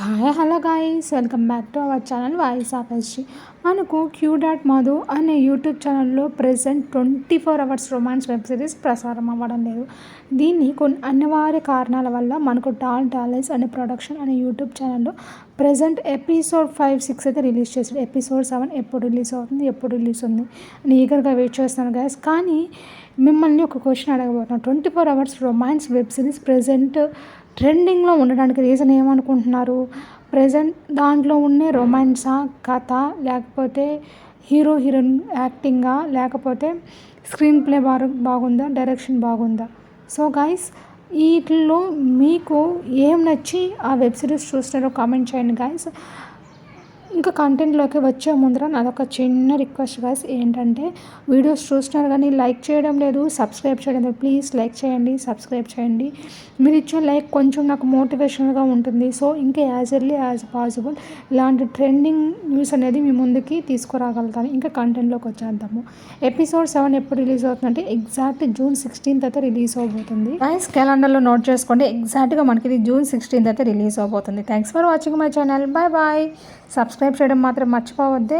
Hi hello guys, welcome back to our channel voice of SG. మనకు queue Madhu అనే YouTube ఛానల్లో present 24 hours romance web series ప్రసారం అవ్వడం లేదు. దీన్ని కొన్ని అనివార్య కారణాల వల్ల మనకు టాలెంట్స్ అనే ప్రొడక్షన్ అనే యూట్యూబ్ ఛానల్లో ప్రెసెంట్ ఎపిసోడ్ 5-6 అయితే రిలీజ్ చేశాడు. ఎపిసోడ్ 7 ఎప్పుడు రిలీజ్ అవుతుంది, ఎప్పుడు రిలీజ్ ఉంది అని ఈగర్గా వెయిట్ చేస్తాను గాయస్. కానీ మిమ్మల్ని ఒక క్వశ్చన్ అడగబోతున్నాను. 24 hours romance web series present ట్రెండింగ్లో ఉండడానికి రీజన్ ఏమనుకుంటున్నారు? ప్రజెంట్ దాంట్లో ఉండే రొమాన్సా, కథ, లేకపోతే హీరోయిన్ యాక్టింగా, లేకపోతే స్క్రీన్ ప్లే బాగుందా, డైరెక్షన్ బాగుందా? సో గైస్, వీటిల్లో మీకు ఏం నచ్చి ఆ వెబ్ సిరీస్ చూస్తున్నారో కామెంట్ చేయండి గైస్. ఇంకా కంటెంట్లోకి వచ్చే ముందర నాదొక చిన్న రిక్వెస్ట్ గైస్, ఏంటంటే వీడియోస్ చూస్తున్నారు కానీ లైక్ చేయడం లేదు, సబ్స్క్రైబ్ చేయడం లేదు. ప్లీజ్ లైక్ చేయండి, సబ్స్క్రైబ్ చేయండి. మీరు ఇచ్చే లైక్ కొంచెం నాకు మోటివేషన్గా ఉంటుంది. సో ఇంకా యాజ్ ఎర్లీ యాజ్ పాసిబుల్ ఇలాంటి ట్రెండింగ్ న్యూస్ అనేది మీ ముందుకి తీసుకురాగలుగుతాను. ఇంకా కంటెంట్లోకి వచ్చేద్దాము. ఎపిసోడ్ 7 ఎప్పుడు రిలీజ్ అవుతుందంటే ఎగ్జాక్ట్ June 16th అయితే రిలీజ్ అవబోతుంది. గైస్ క్యాలెండర్లో నోట్ చేసుకోండి, ఎగ్జాక్ట్గా మనకి ఇది June 16th అయితే రిలీజ్ అవబోతుంది. Thanks for watching my channel. Bye bye. Subscribe చేయడం మాత్రం మర్చిపోవద్దే.